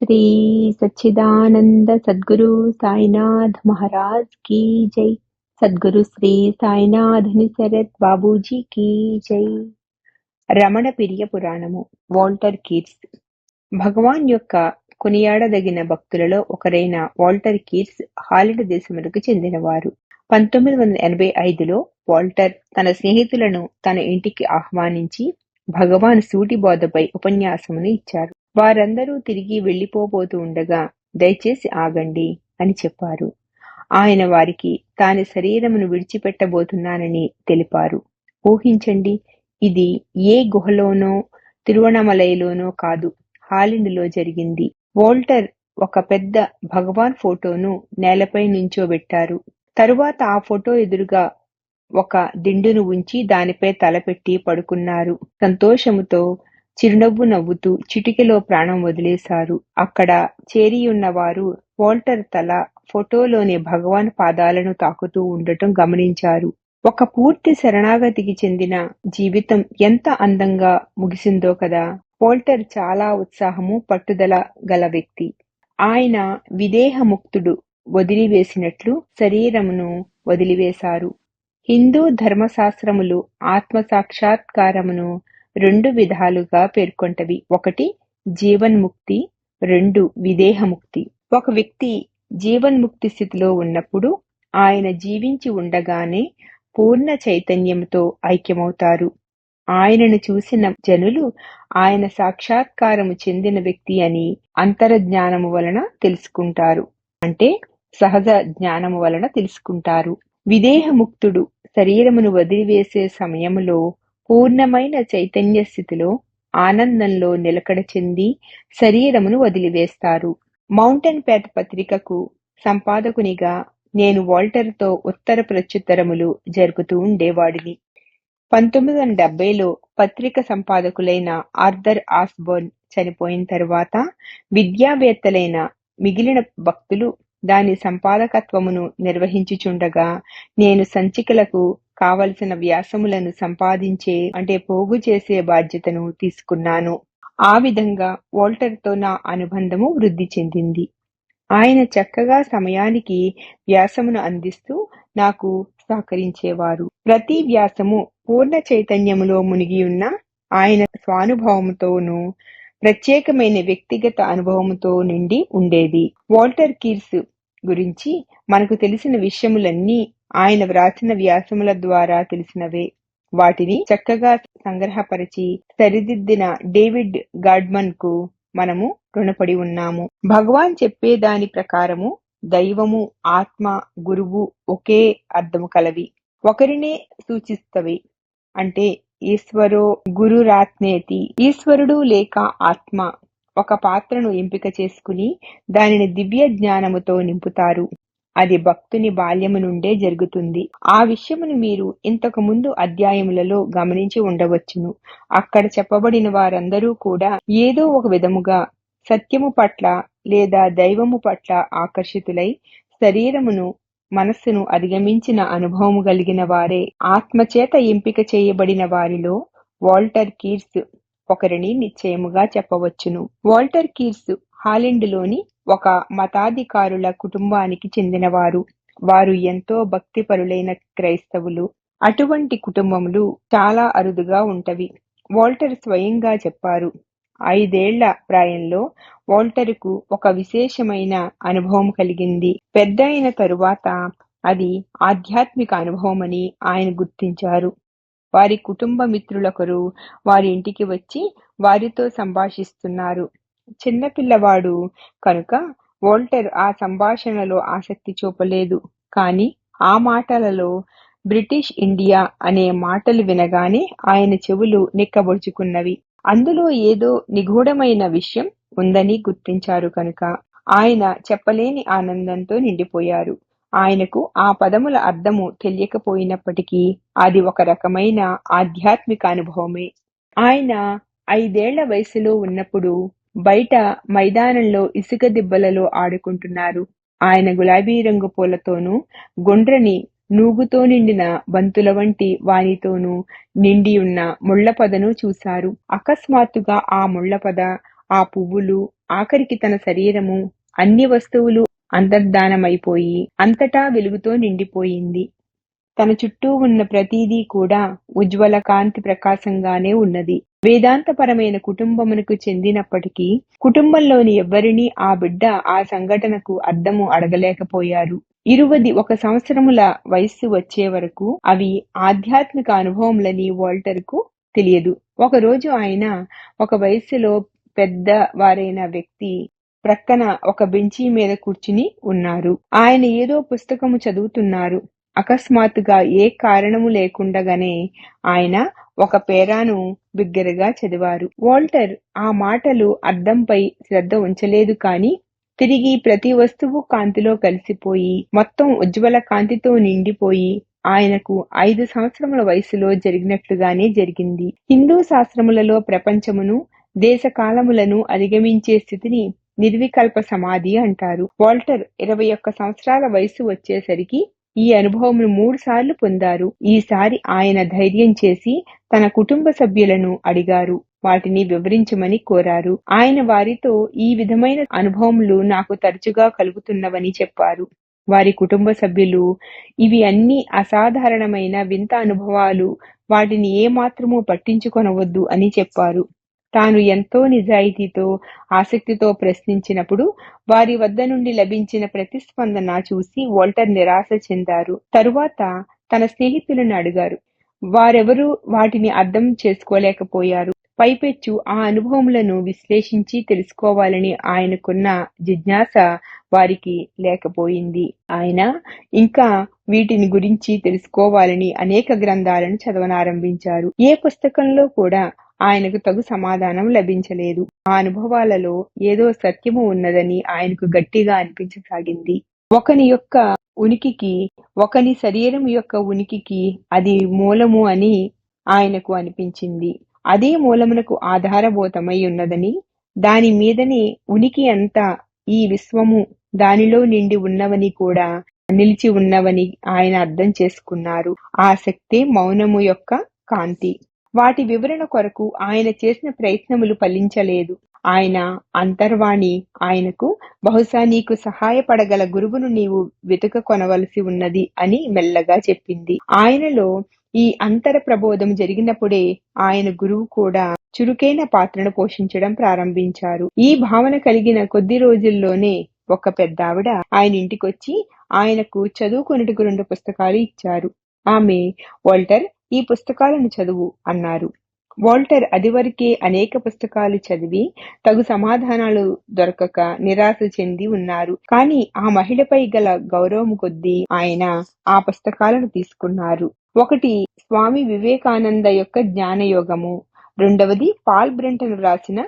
श्री सच्चिदानंद सद्गुरु साईनाथ महाराज की जय। సద్గురు శ్రీ సాయినాథుని శరత్ బాబూజీ కీ జై. రమణ పిరియ పురాణము. Walter Keats. భగవాన్ యొక్క కొనియాడదగిన భక్తులలో ఒకరైన వాల్టర్ కీట్స్ హాలండ్ దేశమునకు చెందినవారు. 1985లో వాల్టర్ తన స్నేహితులను తన ఇంటికి ఆహ్వానించి భగవాన్ సూటి బోధపై ఉపన్యాసమును ఇచ్చారు. వారందరూ తిరిగి వెళ్లిపోబోతూ ఉండగా దయచేసి ఆగండి అని చెప్పారు. ఆయన వారికి తాను శరీరమును విడిచిపెట్టబోతున్నానని తెలిపారు. ఊహించండి, ఇది ఏ గుహలోనో తిరువణమలైలోనో కాదు, హాలండ్లో జరిగింది. వాల్టర్ ఒక పెద్ద భగవాన్ ఫోటోను నేలపై నుంచోబెట్టారు. తరువాత ఆ ఫోటో ఎదురుగా ఒక దిండును ఉంచి దానిపై తలపెట్టి పడుకున్నారు. సంతోషముతో చిరునవ్వు నవ్వుతూ చిటికెలో ప్రాణం వదిలేశారు. అక్కడ చేరియున్న వారు వాల్టర్ తల ఫోటోలోని భగవాన్ పాదాలను తాకుతూ ఉండటం గమనించారు. ఒక పూర్తి శరణాగతికి చెందిన జీవితం ఎంత అందంగా ముగిసిందో కదా. వాల్టర్ చాలా ఉత్సాహము, పట్టుదల గల వ్యక్తి. ఆయన విదేహముక్తుడు వదిలివేసినట్లు శరీరమును వదిలివేశారు. హిందూ ధర్మశాస్త్రములు ఆత్మ సాక్షాత్కారమును 2 విధాలుగా పేర్కొంటవి. 1 జీవన్ముక్తి, 2 విదేహముక్తి. ఒక వ్యక్తి జీవన్ముక్తి స్థితిలో ఉన్నప్పుడు ఆయన జీవించి ఉండగానే పూర్ణ చైతన్యంతో ఐక్యమవుతారు. ఆయనను చూసిన జనులు ఆయన సాక్షాత్కారము చెందిన వ్యక్తి అని అంతరజ్ఞానము వలన తెలుసుకుంటారు. అంటే సహజ జ్ఞానము వలన తెలుసుకుంటారు. విదేహముక్తుడు శరీరమును వదిలివేసే సమయములో పూర్ణమైన చైతన్య స్థితిలో ఆనందంలో నిలకడ చెంది శరీరమును వదిలివేస్తారు. మౌంటైన్ ప్యాట్ పత్రికకు సంపాదకునిగా నేను వాల్టర్తో ఉత్తర ప్రత్యుత్తరములు జరుపుతూ ఉండేవాడిని. 1970లో పత్రిక సంపాదకులైన ఆర్థర్ ఆస్బోర్న్ చనిపోయిన తరువాత విద్యావేత్తలైన మిగిలిన భక్తులు దాని సంపాదకత్వమును నిర్వహించుచుండగా నేను సంచికలకు కావలసిన వ్యాసములను సంపాదించే పోగు చేసే బాధ్యతను తీసుకున్నాను. ఆ విధంగా వాల్టర్తో నా అనుబంధము వృద్ధి చెందింది. ఆయన చక్కగా సమయానికి వ్యాసమును అందిస్తూ నాకు సహకరించేవారు. ప్రతి వ్యాసము పూర్ణ చైతన్యములో మునిగియున్న ఆయన స్వానుభవముతోనూ ప్రత్యేకమైన వ్యక్తిగత అనుభవముతో నిండి ఉండేది. వాల్టర్ కీట్స్ గురించి మనకు తెలిసిన విషయములన్నీ ఆయన వ్రాసిన వ్యాసముల ద్వారా తెలిసినవే. వాటిని చక్కగా సంగ్రహపరిచి సరిదిద్దిన డేవిడ్ గాడ్మన్ కు మనము రుణపడి ఉన్నాము. భగవాన్ చెప్పే దాని ప్రకారము దైవము, ఆత్మ, గురువు ఒకే అర్థము కలవి, ఒకరినే సూచిస్తవి. అంటే ఈశ్వరో గురురాత్మేతి. ఈశ్వరుడు లేక ఆత్మ ఒక పాత్రను ఎంపిక చేసుకుని దానిని దివ్య జ్ఞానముతో నింపుతారు. అది భక్తుని బాల్యము నుండే జరుగుతుంది. ఆ విషయమును మీరు ఇంతకు ముందు అధ్యాయములలో గమనించి ఉండవచ్చును. అక్కడ చెప్పబడిన వారందరూ కూడా ఏదో ఒక విధముగా సత్యము పట్ల లేదా దైవము పట్ల ఆకర్షితులై శరీరమును, మనస్సును అధిగమించిన అనుభవము కలిగిన వారే. ఆత్మచేత ఎంపిక చేయబడిన వారిలో వాల్టర్ కీట్స్ ఒకరిని నిశ్చయముగా చెప్పవచ్చును. వాల్టర్ కీట్స్ హాలండ్లోని ఒక మతాధికారుల కుటుంబానికి చెందినవారు. వారు ఎంతో భక్తిపరులైన క్రైస్తవులు. అటువంటి కుటుంబములు చాలా అరుదుగా ఉంటవి. వాల్టర్ స్వయంగా చెప్పారు. 5 ఏళ్ల ప్రాయంలో వాల్టర్కు ఒక విశేషమైన అనుభవం కలిగింది. పెద్ద అయిన తరువాత అది ఆధ్యాత్మిక అనుభవమని ఆయన గుర్తించారు. వారి కుటుంబ మిత్రులొకరు వారి ఇంటికి వచ్చి వారితో సంభాషిస్తున్నారు. చిన్నపిల్లవాడు కనుక వాల్టర్ ఆ సంభాషణలో ఆసక్తి చూపలేదు. కాని ఆ మాటలలో బ్రిటిష్ ఇండియా అనే మాటలు వినగానే ఆయన చెవులు నిక్కబొడుచుకున్నవి. అందులో ఏదో నిగూఢమైన విషయం ఉందని గుర్తించారు కనుక ఆయన చెప్పలేని ఆనందంతో నిండిపోయారు. ఆయనకు ఆ పదముల అర్థము తెలియకపోయినప్పటికీ అది ఒక రకమైన ఆధ్యాత్మిక అనుభవమే. ఆయన 5 ఏళ్ల వయసులో ఉన్నప్పుడు బయట మైదానంలో ఇసుక దిబ్బలలో ఆడుకుంటున్నారు. ఆయన గులాబీ రంగు పూలతోనూ గుండ్రని నూగుతో నిండిన బంతుల వంటి వానితోనూ నిండియున్న ముళ్లపొదను చూశారు. అకస్మాత్తుగా ఆ ముళ్లపొద, ఆ పువ్వులు, ఆఖరికి తన శరీరము, అన్ని వస్తువులు అంతర్ధానమైపోయి అంతటా వెలుగుతో నిండిపోయింది. తన చుట్టూ ఉన్న ప్రతిదీ కూడా ఉజ్వల కాంతి ప్రకాశంగానే ఉన్నది. వేదాంతపరమైన కుటుంబమునకు చెందినప్పటికీ కుటుంబంలోని ఎవ్వరినీ ఆ బిడ్డ ఆ సంఘటనకు అర్థము అడగలేకపోయారు. 21 సంవత్సరముల వయస్సు వచ్చే వరకు అవి ఆధ్యాత్మిక అనుభవములని వాల్టర్కు తెలియదు. ఒకరోజు ఆయన ఒక వయస్సులో పెద్ద వారైన వ్యక్తి ప్రక్కన ఒక బెంచీ మీద కూర్చుని ఉన్నారు. ఆయన ఏదో పుస్తకము చదువుతున్నారు. అకస్మాత్తుగా ఏ కారణము లేకుండగానే ఆయన ఒక పేరాను బిగ్గరగా చదివారు. వాల్టర్ ఆ మాటలు అర్థంపై శ్రద్ధ ఉంచలేదు కాని తిరిగి ప్రతి వస్తువు కాంతిలో కలిసిపోయి మొత్తం ఉజ్వల కాంతితో నిండిపోయి ఆయనకు 5 సంవత్సరముల వయసులో జరిగినట్లుగానే జరిగింది. హిందూ శాస్త్రములలో ప్రపంచమును, దేశకాలములను అధిగమించే స్థితిని నిర్వికల్ప సమాధి అంటారు. వాల్టర్ 21 సంవత్సరాల వయసు వచ్చేసరికి ఈ అనుభవమును 3 సార్లు పొందారు. ఈసారి ఆయన ధైర్యం చేసి తన కుటుంబ సభ్యులను అడిగారు. వాటిని వివరించమని కోరారు. ఆయన వారితో ఈ విధమైన అనుభవములు నాకు తరచుగా కలుగుతున్నవని చెప్పారు. వారి కుటుంబ సభ్యులు ఇవి అన్ని అసాధారణమైన వింత అనుభవాలు, వాటిని ఏమాత్రమూ పట్టించుకొనవద్దు అని చెప్పారు. తాను ఎంతో నిజాయితీతో, ఆసక్తితో ప్రశ్నించినప్పుడు వారి వద్ద నుండి లభించిన ప్రతిస్పందన చూసి వాల్టర్ నిరాశ చెందారు. తరువాత తన స్నేహితులను అడిగారు. వారెవరూ వాటిని అర్థం చేసుకోలేకపోయారు. పైపెచ్చు ఆ అనుభవములను విశ్లేషించి తెలుసుకోవాలని ఆయనకున్న జిజ్ఞాస వారికి లేకపోయింది. ఆయన ఇంకా వీటిని గురించి తెలుసుకోవాలని అనేక గ్రంథాలను చదవనారంభించారు. ఏ పుస్తకంలో కూడా ఆయనకు తగు సమాధానం లభించలేదు. ఆ అనుభవాలలో ఏదో సత్యము ఉన్నదని ఆయనకు గట్టిగా అనిపించసాగింది. ఒకని యొక్క ఉనికికి, ఒకని శరీరం యొక్క ఉనికికి అది మూలము అని ఆయనకు అనిపించింది. అదే మూలమునకు ఆధారభూతమై ఉన్నదని, దాని మీదనే ఉనికి అంతా, ఈ విశ్వము దానిలో నిండి ఉన్నవని కూడా నిలిచి ఉన్నవని ఆయన అర్థం చేసుకున్నారు. ఆ శక్తే మౌనము యొక్క కాంతి. వాటి వివరణ కొరకు ఆయన చేసిన ప్రయత్నములు ఫలించలేదు. ఆయన అంతర్వాణి ఆయనకు బహుశా నీకు సహాయపడగల గురువును నీవు వెతుక కొనవలసి ఉన్నది అని మెల్లగా చెప్పింది. ఆయనలో ఈ అంతర ప్రబోధం జరిగినప్పుడే ఆయన గురువు కూడా చురుకైన పాత్రను పోషించడం ప్రారంభించారు. ఈ భావన కలిగిన కొద్ది రోజుల్లోనే ఒక పెద్దావిడ ఆయన ఇంటికొచ్చి ఆయనకు చదువుకొనుటకు 2 పుస్తకాలు ఇచ్చారు. ఆమె, వాల్టర్, ఈ పుస్తకాలను చదువు అన్నారు. వాల్టర్ అదివరకే అనేక పుస్తకాలు చదివి తగు సమాధానాలు దొరకక నిరాశ చెంది ఉన్నారు. కానీ ఆ మహిళపై గల గౌరవము కొద్దీ ఆయన ఆ పుస్తకాలను తీసుకున్నారు. ఒకటి స్వామి వివేకానంద యొక్క జ్ఞానయోగము, రెండవది పాల్ బ్రంటన్ రాసిన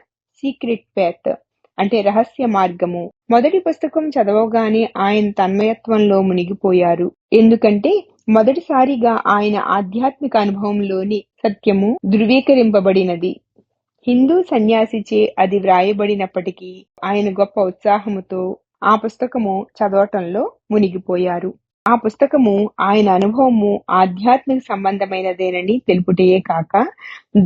సీక్రెట్ పాత్ అంటే రహస్య మార్గము. మొదటి పుస్తకం చదవగానే ఆయన తన్మయత్వంలో మునిగిపోయారు. ఎందుకంటే మొదటిసారిగా ఆయన ఆధ్యాత్మిక అనుభవంలోని సత్యము ధృవీకరింపబడినది. హిందూ సన్యాసిచే అది వ్రాయబడినప్పటికీ ఆయన గొప్ప ఉత్సాహముతో ఆ పుస్తకము చదవటంలో మునిగిపోయారు. ఆ పుస్తకము ఆయన అనుభవము ఆధ్యాత్మిక సంబంధమైనదేనని తెలుపుటయే కాక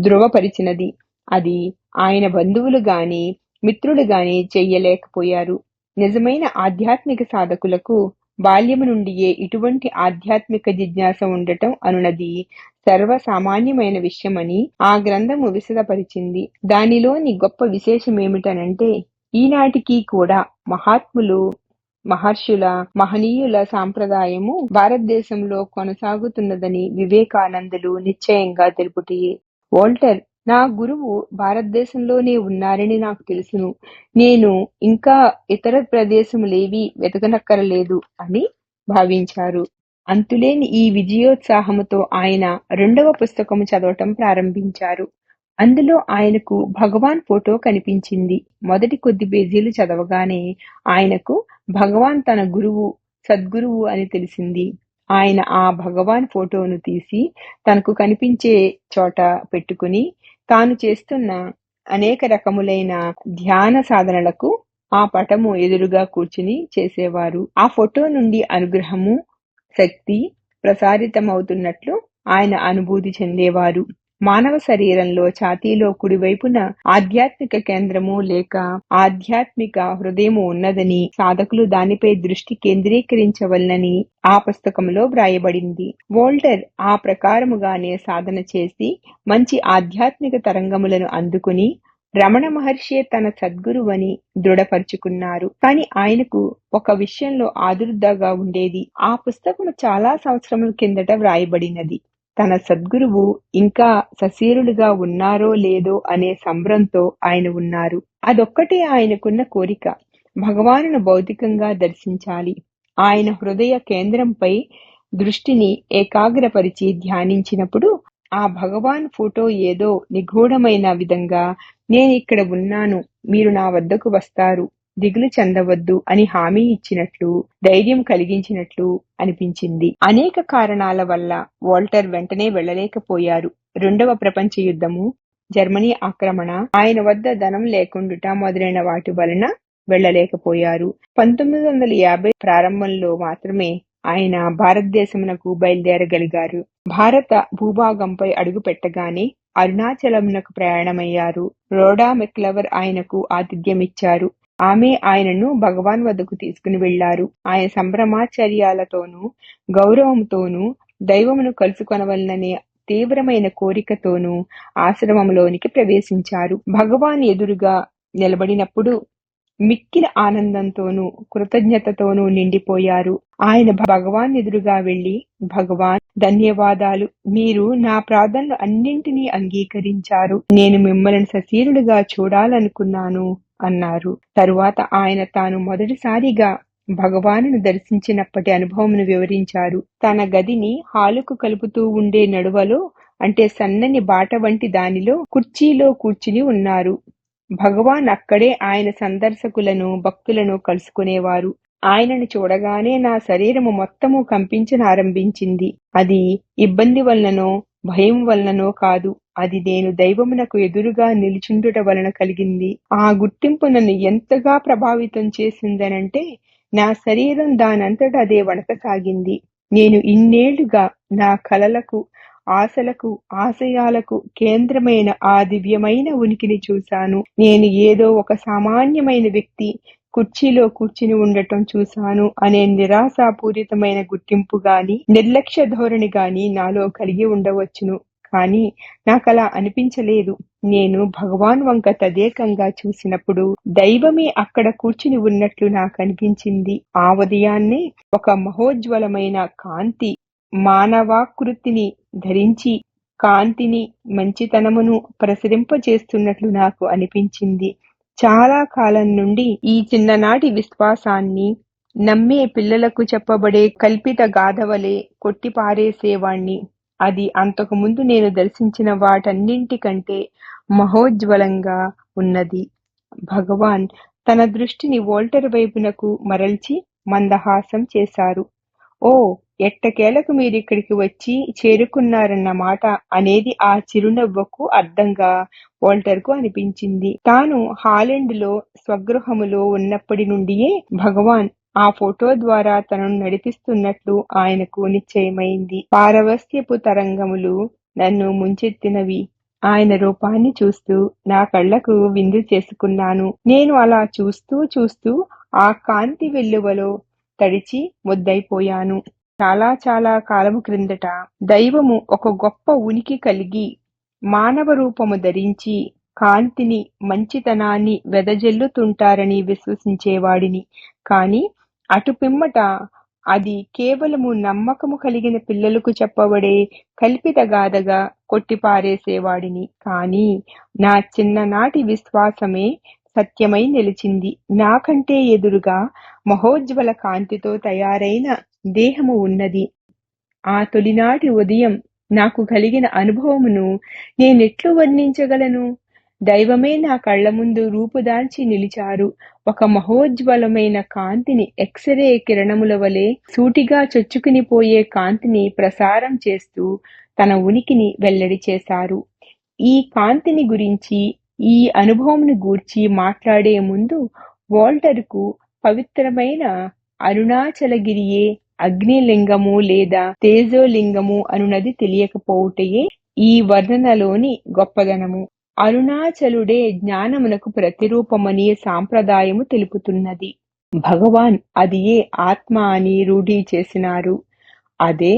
ధృవపరిచినది. అది ఆయన బంధువులు గాని మిత్రులు గాని చెయ్యలేకపోయారు. నిజమైన ఆధ్యాత్మిక సాధకులకు బాల్యము నుండియే ఇటువంటి ఆధ్యాత్మిక జిజ్ఞాస ఉండటం అనునది సర్వసామాన్యమైన విషయమని ఆ గ్రంథము విశదపరిచింది. దానిలోని గొప్ప విశేషమేమిటనంటే ఈనాటికి కూడా మహాత్ములు, మహర్షుల, మహనీయుల సాంప్రదాయము భారతదేశంలో కొనసాగుతున్నదని వివేకానందులు నిశ్చయంగా తెలుపుటయే. వాల్టర్, నా గురువు భారతదేశంలోనే ఉన్నారని నాకు తెలుసును. నేను ఇంకా ఇతర ప్రదేశములేవీ వెతకనక్కరలేదు అని భావించారు. అంతులేని ఈ విజయోత్సాహముతో ఆయన 2వ పుస్తకము చదవటం ప్రారంభించారు. అందులో ఆయనకు భగవాన్ ఫోటో కనిపించింది. మొదటి కొద్ది పేజీలు చదవగానే ఆయనకు భగవాన్ తన గురువు, సద్గురువు అని తెలిసింది. ఆయన ఆ భగవాన్ ఫోటోను తీసి తనకు కనిపించే చోట పెట్టుకుని తాను చేస్తున్న అనేక రకములైన ధ్యాన సాధనలకు ఆ పటము ఎదురుగా కూర్చుని చేసేవారు. ఆ ఫోటో నుండి అనుగ్రహము, శక్తి ప్రసారితమవుతున్నట్లు ఆయన అనుభూతి చెందేవారు. మానవ శరీరంలో ఛాతీలో కుడివైపున ఆధ్యాత్మిక కేంద్రము లేక ఆధ్యాత్మిక హృదయము ఉన్నదని, సాధకులు దానిపై దృష్టి కేంద్రీకరించవలనని ఆ పుస్తకంలో వ్రాయబడింది. వోల్టర్ ఆ ప్రకారముగానే సాధన చేసి మంచి ఆధ్యాత్మిక తరంగములను అందుకుని రమణ మహర్షి తన సద్గురువని దృఢపరుచుకున్నారు. కాని ఆయనకు ఒక విషయంలో ఆదుర్దాగా ఉండేది. ఆ పుస్తకము చాలా సంవత్సరముల కిందట వ్రాయబడినది. తన సద్గురువు ఇంకా సశరీరులుగా ఉన్నారో లేదో అనే సంభ్రంతో ఆయన ఉన్నారు. అదొక్కటే ఆయనకున్న కోరిక. భగవానును భౌతికంగా దర్శించాలి. ఆయన హృదయ కేంద్రంపై దృష్టిని ఏకాగ్రపరిచి ధ్యానించినప్పుడు ఆ భగవాన్ ఫోటో ఏదో నిగూఢమైన విధంగా నేనిక్కడ ఉన్నాను, మీరు నా వద్దకు వస్తారు, దిగులు చెందవద్దు అని హామీ ఇచ్చినట్లు, ధైర్యం కలిగించినట్లు అనిపించింది. అనేక కారణాల వల్ల వోల్టర్ వెంటనే వెళ్ళలేకపోయారు. రెండవ ప్రపంచ యుద్ధము, జర్మనీ ఆక్రమణ, ఆయన వద్ద ధనం లేకుండుట మొదలైన వాటి వలన వెళ్ళలేకపోయారు. 1950 ప్రారంభంలో మాత్రమే ఆయన భారతదేశమునకు బయలుదేరగలిగారు. భారత భూభాగంపై అడుగు పెట్టగానే అరుణాచలమునకు ప్రయాణమయ్యారు. రోడా మెక్లవర్ ఆయనకు ఆతిథ్యమిచ్చారు. ఆమె ఆయనను భగవాన్ వద్దకు తీసుకుని వెళ్లారు. ఆయన సంభ్రమాచర్యాలతోనూ గౌరవంతోనూ దైవమును కలుసుకొనవలననే తీవ్రమైన కోరికతోనూ ఆశ్రమంలోనికి ప్రవేశించారు. భగవాన్ ఎదురుగా నిలబడినప్పుడు మిక్కిలి ఆనందంతోనూ కృతజ్ఞతతోనూ నిండిపోయారు. ఆయన భగవాన్ ఎదురుగా వెళ్లి, భగవాన్, ధన్యవాదాలు, మీరు నా ప్రార్థనలు అన్నింటినీ అంగీకరించారు. నేను మిమ్మల్ని సశరీరులుగా చూడాలనుకున్నాను అన్నారు. తరువాత ఆయన తాను మొదటిసారిగా భగవానును దర్శించినప్పటి అనుభవమును వివరించారు. తన గదిని హాలుకు కలుపుతూ ఉండే నడువలో, అంటే సన్నని బాట వంటి దానిలో కుర్చీలో కూర్చుని ఉన్నారు. భగవాన్ అక్కడే ఆయన సందర్శకులను, భక్తులను కలుసుకునేవారు. ఆయనను చూడగానే నా శరీరము మొత్తము కంపించనారంభించింది. అది ఇబ్బంది వలననో భయం వలననో కాదు, అది నేను దైవమునకు ఎదురుగా నిలుచుండుట వలన కలిగింది. ఆ గుర్తింపు నన్ను ఎంతగా ప్రభావితం చేసిందనంటే నా శరీరం దానంతట అదే వణకసాగింది. నేను ఇన్నేళ్లుగా నా కలలకు, ఆశలకు, ఆశయాలకు కేంద్రమైన ఆ దివ్యమైన ఉనికిని చూశాను. నేను ఏదో ఒక సామాన్యమైన వ్యక్తి కుర్చీలో కూర్చుని ఉండటం చూశాను అనే నిరాశాపూరితమైన గుర్తింపు గాని, నిర్లక్ష్య ధోరణి గాని నాలో కలిగి ఉండవచ్చును. కానీ నాకలా అనిపించలేదు. నేను భగవాన్ వంక తదేకంగా చూసినప్పుడు దైవమే అక్కడ కూర్చుని ఉన్నట్లు నాకు అనిపించింది. ఆ ఉదయాన్నే ఒక మహోజ్వలమైన కాంతి మానవాకృతిని ధరించి కాంతిని, మంచితనమును ప్రసరింపచేస్తున్నట్లు నాకు అనిపించింది. చాలా కాలం నుండి ఈ చిన్ననాటి విశ్వాసాన్ని నమ్మే పిల్లలకు చెప్పబడే కల్పిత గాథవలే కొట్టిపారేసేవాణ్ణి. అది అంతకుముందు నేను దర్శించిన వాటన్నింటికంటే మహోజ్వలంగా ఉన్నది. భగవాన్ తన దృష్టిని వోల్టర్ వైపునకు మరల్చి మందహాసం చేశారు. ఓ, ఎట్టకేలకు మీరిక్కడికి వచ్చి చేరుకున్నారన్నమాట అనేది ఆ చిరునవ్వుకు అర్థంగా వోల్టర్కు అనిపించింది. తాను హాలెండ్ లో స్వగృహములో ఉన్నప్పటి నుండియే భగవాన్ ఆ ఫోటో ద్వారా తనను నడిపిస్తున్నట్లు ఆయనకు నిశ్చయమైంది. పారవస్యపు తరంగములు నన్ను ముంచెత్తినవి. ఆయన రూపాన్ని చూస్తూ నా కళ్లకు విందు చేసుకున్నాను. నేను అలా చూస్తూ చూస్తూ ఆ కాంతి వెల్లువలో తడిచి ముద్దైపోయాను. చాలా చాలా కాలము క్రిందట దైవము ఒక గొప్ప ఉనికి కలిగి మానవ రూపము ధరించి కాంతిని, మంచితనాన్ని వెదజల్లుతుంటారని విశ్వసించేవాడిని. కాని అటు పిమ్మట అది కేవలము నమ్మకము కలిగిన పిల్లలకు చెప్పబడే కల్పిత గాథగా కొట్టిపారేసేవాడిని. కాని నా చిన్ననాటి విశ్వాసమే సత్యమై నిలిచింది. నాకంటే ఎదురుగా మహోజ్వల కాంతితో తయారైన దేహము ఉన్నది. ఆ తొలినాటి ఉదయం నాకు కలిగిన అనుభవమును నేనెట్లు వర్ణించగలను? దైవమే నా కళ్ల ముందు రూపుదాల్చి నిలిచారు. ఒక మహోజ్వలమైన కాంతిని, ఎక్స్రే కిరణముల వలె సూటిగా చొచ్చుకుని పోయే కాంతిని ప్రసారం చేస్తూ తన ఉనికిని వెల్లడి చేశారు. ఈ కాంతిని గురించి, ఈ అనుభవమును గూర్చి మాట్లాడే ముందు వోల్టర్కు పవిత్రమైన అరుణాచలగిరియే అగ్నిలింగము లేదా తేజోలింగము అనునది తెలియకపోవుటయే ఈ వర్ణనలోని గొప్పదనము. అరుణాచలుడే జ్ఞానమునకు ప్రతిరూపమని సాంప్రదాయము తెలుపుతున్నది. భగవాన్ అదియే ఆత్మ అని రూఢీ చేసినారు. అదే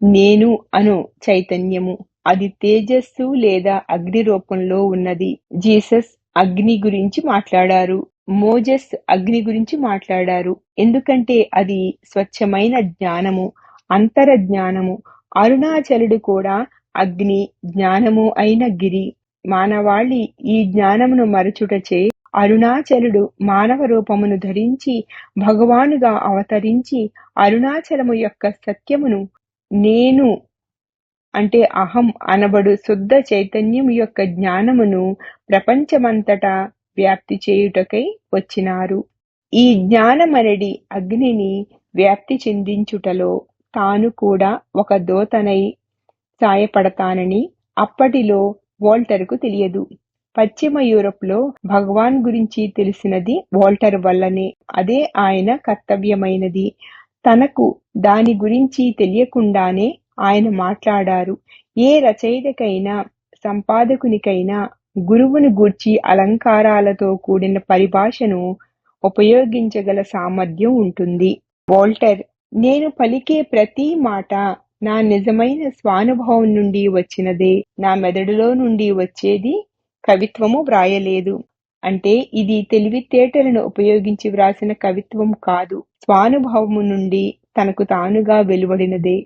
నేను అను చైతన్యము. అది తేజస్సు లేదా అగ్ని రూపంలో ఉన్నది. జీసస్ అగ్ని గురించి మాట్లాడారు. మోజెస్ అగ్ని గురించి మాట్లాడారు. ఎందుకంటే అది స్వచ్ఛమైన జ్ఞానము, అంతర జ్ఞానము. అరుణాచలుడు కూడా అగ్ని జ్ఞానము అయిన గిరి. మానవాళి ఈ జ్ఞానమును మరచుటచే అరుణాచలుడు మానవ రూపమును ధరించి భగవానుగా అవతరించి అరుణాచలము యొక్క సత్యమును నేను అంటే అహం అనబడు శుద్ధ చైతన్యం యొక్క జ్ఞానమును ప్రపంచమంతటా వ్యాప్తి చేయుటకై వచ్చినారు. ఈ జ్ఞానమనడి అగ్నిని వ్యాప్తి చెందించుటలో తాను కూడా ఒక దూతనై సాయపడతానని అప్పటిలో వోల్టర్కు తెలియదు. పశ్చిమ యూరప్లో భగవాన్ గురించి తెలిసినది వోల్టర్ వల్లనే. అదే ఆయన కర్తవ్యమైనది. తనకు దాని గురించి తెలియకుండానే ఆయన మాట్లాడారు. ఏ రచయితకైనా సంపాదకునికైనా గురువును గూర్చి అలంకారాలతో కూడిన పరిభాషను ఉపయోగించగల సామర్థ్యం ఉంటుంది. వోల్టర్ నేను పలికే ప్రతి మాట నా నిజమైన స్వానుభవం నుండి వచ్చినదే. నా మెదడులో నుండి వచ్చేది కవిత్వము వ్రాయలేదు. అంటే ఇది తెలివితేటలను ఉపయోగించి వ్రాసిన కవిత్వం కాదు. స్వానుభవము నుండి తనకు తానుగా వెలువడినదే.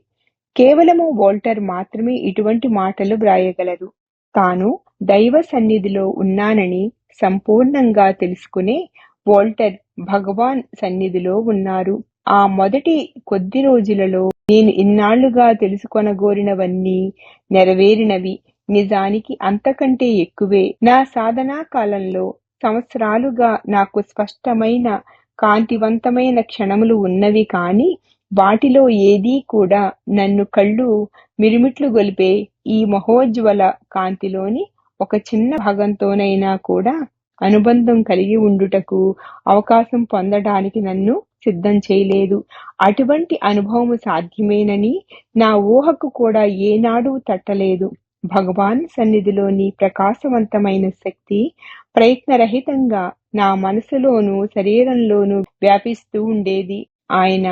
కేవలము వోల్టర్ మాత్రమే ఇటువంటి మాటలు వ్రాయగలరు. తాను దైవ సన్నిధిలో ఉన్నానని సంపూర్ణంగా తెలుసుకునే వోల్టర్ భగవాన్ సన్నిధిలో ఉన్నారు. ఆ మొదటి కొద్ది రోజులలో నేను ఇన్నాళ్లుగా తెలుసుకొనగోరినవన్నీ నెరవేరినవి. నిజానికి అంతకంటే ఎక్కువే. నా సాధనా కాలంలో సంవత్సరాలుగా నాకు స్పష్టమైన కాంతివంతమైన క్షణములు ఉన్నవి కాని వాటిలో ఏదీ కూడా నన్ను కళ్ళు మిరుమిట్లు గొలిపే ఈ మహోజ్వల కాంతిలోని ఒక చిన్న భాగంతోనైనా కూడా అనుబంధం కలిగి ఉండుటకు అవకాశం పొందడానికి నన్ను సిద్ధం చేయలేదు. అటువంటి అనుభవము సాధ్యమేనని నా ఊహకు కూడా ఏనాడూ తట్టలేదు. భగవాన్ సన్నిధిలోని ప్రకాశవంతమైన శక్తి ప్రయత్నరహితంగా నా మనసులోనూ శరీరంలోనూ వ్యాపిస్తూ ఉండేది. ఆయన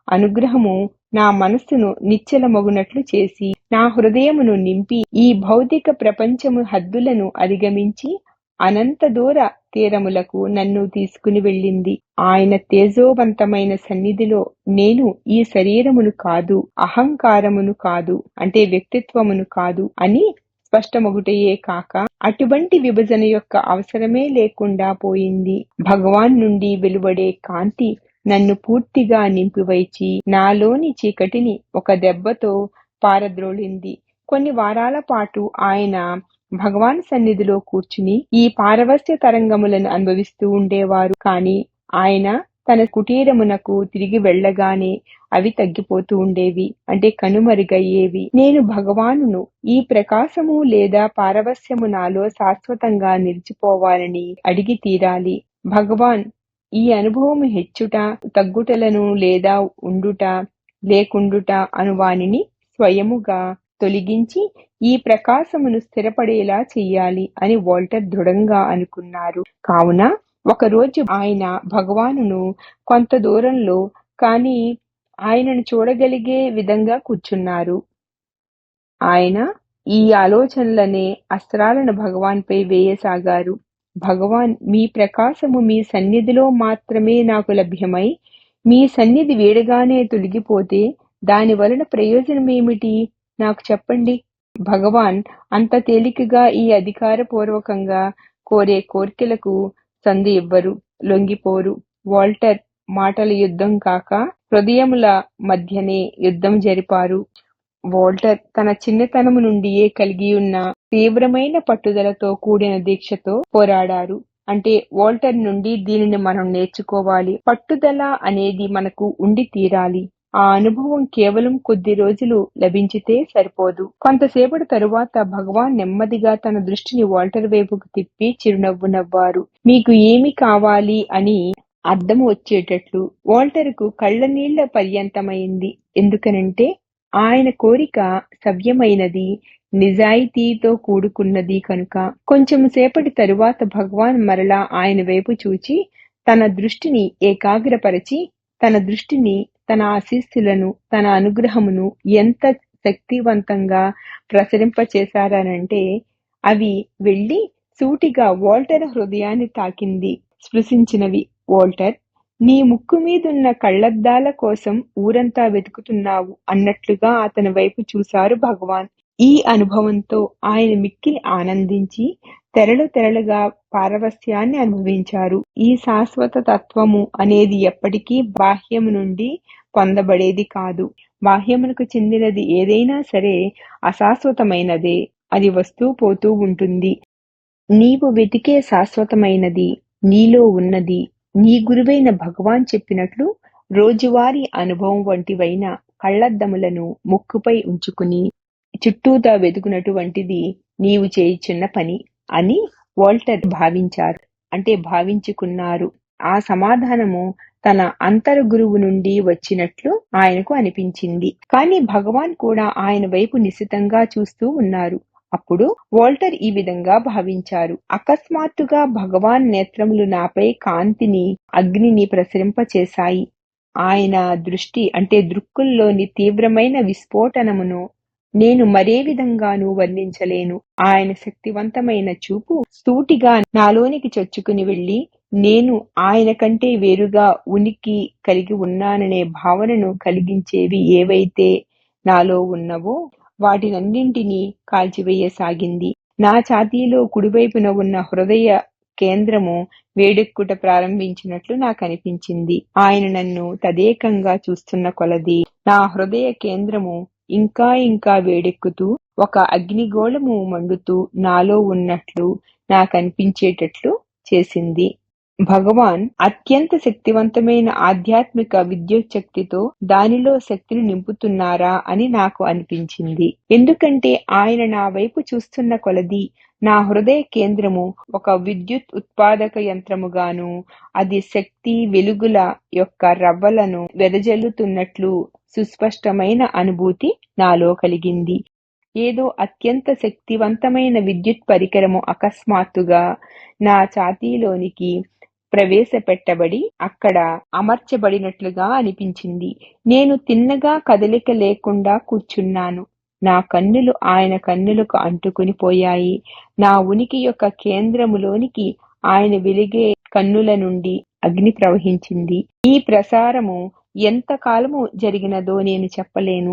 అనుగ్రహము నా మనస్సును నిశ్చలమగునట్లు చేసి నా హృదయమును నింపి ఈ భౌతిక ప్రపంచము హద్దులను అధిగమించి అనంత దూర తీరములకు నన్ను తీసుకుని వెళ్ళింది. ఆయన తేజోవంతమైన సన్నిధిలో నేను ఈ శరీరమును కాదు, అహంకారమును కాదు, అంటే వ్యక్తిత్వమును కాదు అని స్పష్టమగుటయే కాక అటువంటి విభజన యొక్క అవసరమే లేకుండా పోయింది. భగవాన్ నుండి వెలువడే కాంతి నన్ను పూర్తిగా నింపివైచి నాలోని చీకటిని ఒక దెబ్బతో పారద్రోలింది. కొన్ని వారాల పాటు ఆయన భగవాన్ సన్నిధిలో కూర్చుని ఈ పారవస్య తరంగములను అనుభవిస్తూ ఉండేవారు. కాని ఆయన తన కుటీరమునకు తిరిగి వెళ్ళగానే అవి తగ్గిపోతూ ఉండేవి, అంటే కనుమరుగయ్యేవి. నేను భగవానును ఈ ప్రకాశము లేదా పారవస్యము నాలో శాశ్వతంగా నిలిచిపోవాలని అడిగి తీరాలి. భగవాన్ ఈ అనుభవము హెచ్చుట తగ్గుటలను లేదా ఉండుట లేకుండుట అనువానిని స్వయముగా తొలగించి ఈ ప్రకాశమును స్థిరపడేలా చెయ్యాలి అని వోల్టర్ దృఢంగా అనుకున్నారు. కావున ఒకరోజు ఆయన భగవానును కొంత దూరంలో కానీ ఆయనను చూడగలిగే విధంగా కూర్చున్నారు. ఆయన ఈ ఆలోచనలనే అస్త్రాలను భగవాన్పై వేయసాగారు. భగవాన్ మీ ప్రకాశము మీ సన్నిధిలో మాత్రమే నాకు లభ్యమై మీ సన్నిధి వేడగానే తొలగిపోతే దాని వలన ప్రయోజనమేమిటి నాకు చెప్పండి. భగవాన్ అంత తేలికగా ఈ అధికారపూర్వకంగా కోరే కోర్కెలకు సందు ఇవ్వరు, లొంగిపోరు. వోల్టర్ మాటల యుద్ధం కాక హృదయముల మధ్యనే యుద్ధం జరిపారు. వోల్టర్ తన చిన్నతనము నుండియే కలిగియున్న తీవ్రమైన పట్టుదలతో కూడిన దీక్షతో పోరాడారు. అంటే వోల్టర్ నుండి దీనిని మనం నేర్చుకోవాలి. పట్టుదల అనేది మనకు ఉండి తీరాలి. ఆ అనుభవం కేవలం కొద్ది రోజులు లభించితే సరిపోదు. కొంతసేపటి తరువాత భగవాన్ నెమ్మదిగా తన దృష్టిని వోల్టర్ వైపుకు తిప్పి చిరునవ్వు నవ్వారు. మీకు ఏమి కావాలి అని అర్థం వచ్చేటట్లు. వోల్టర్కు కళ్ళనీళ్ల పర్యంతమైంది. ఎందుకనంటే ఆయన కోరిక సవ్యమైనది, నిజాయితీతో కూడుకున్నది కనుక. కొంచెం సేపటి తరువాత భగవాన్ మరలా ఆయన వైపు చూచి తన దృష్టిని ఏకాగ్రపరచి తన ఆశీస్సులను, తన అనుగ్రహమును ఎంత శక్తివంతంగా ప్రసరింపచేశారనంటే అవి వెళ్ళి సూటిగా వోల్టర్ హృదయాన్ని తాకింది. స్పృశించినవి. వోల్టర్, నీ ముక్కు మీదున్న కళ్లద్దాల కోసం ఊరంతా వెతుకుతున్నావు అన్నట్లుగా అతని వైపు చూశారు భగవాన్. ఈ అనుభవంతో ఆయన మిక్కిలి ఆనందించి తెరలుగా పారవస్యాన్ని అనుభవించారు. ఈ శాశ్వత తత్వము అనేది ఎప్పటికీ బాహ్యము నుండి పొందబడేది కాదు. బాహ్యమునకు చెందినది ఏదైనా సరే అశాశ్వతమైనదే. అది వస్తూ పోతూ ఉంటుంది. నీవు వెతికే శాశ్వతమైనది నీలో ఉన్నది. నీ గురువైన భగవాన్ చెప్పినట్లు రోజువారీ అనుభవం వంటివైన కళ్లద్దములను ముక్కుపై ఉంచుకుని చుట్టూతా వెతుకునటువంటిది నీవు చేయుచున్న పని అని వోల్టర్ భావించారు. అంటే భావించుకున్నారు. ఆ సమాధానము తన అంతర గురువు నుండి వచ్చినట్లు ఆయనకు అనిపించింది. కానీ భగవాన్ కూడా ఆయన వైపు నిశితంగా చూస్తూ ఉన్నారు. అప్పుడు వోల్టర్ ఈ విధంగా భావించారు. అకస్మాత్తుగా భగవాన్ నేత్రములు నాపై కాంతిని, అగ్నిని ప్రసరింపచేశాయి. ఆయన దృష్టి అంటే దృక్కుల్లోని తీవ్రమైన విస్ఫోటనమును నేను మరే విధంగానూ వర్ణించలేను. ఆయన శక్తివంతమైన చూపు సూటిగా నాలోనికి చొచ్చుకుని వెళ్లి నేను ఆయన కంటే వేరుగా ఉనికి కలిగి ఉన్నాననే భావనను కలిగించేవి ఏవైతే నాలో ఉన్నవో వాటినన్నింటినీ కాల్చివేయసాగింది. నా ఛాతీలో కుడివైపున ఉన్న హృదయ కేంద్రము వేడెక్కుట ప్రారంభించినట్లు నాకనిపించింది. ఆయన నన్ను తదేకంగా చూస్తున్న కొలది నా హృదయ కేంద్రము ఇంకా వేడెక్కుతూ ఒక అగ్నిగోళము మండుతూ నాలో ఉన్నట్లు నాకనిపించేటట్లు చేసింది. భగవాన్ అత్యంత శక్తివంతమైన ఆధ్యాత్మిక విద్యుత్ శక్తితో దానిలో శక్తిని నింపుతున్నారా అని నాకు అనిపించింది. ఎందుకంటే ఆయన నా వైపు చూస్తున్న కొలది నా హృదయ కేంద్రము ఒక విద్యుత్ ఉత్పాదక యంత్రముగాను, అది శక్తి వెలుగుల యొక్క రవ్వలను వెదజల్లుతున్నట్లు సుస్పష్టమైన అనుభూతి నాలో కలిగింది. ఏదో అత్యంత శక్తివంతమైన విద్యుత్ పరికరము అకస్మాత్తుగా నా ఛాతీలోనికి ప్రవేశపెట్టబడి అక్కడ అమర్చబడినట్లుగా అనిపించింది. నేను తిన్నగా కదలిక లేకుండా కూర్చున్నాను. నా కన్నులు ఆయన కన్నులకు అంటుకుని పోయాయి. నా ఉనికి యొక్క కేంద్రములోనికి ఆయన వెలిగే కన్నుల నుండి అగ్ని ప్రవహించింది. ఈ ప్రసారము ఎంత కాలము జరిగినదో నేను చెప్పలేను.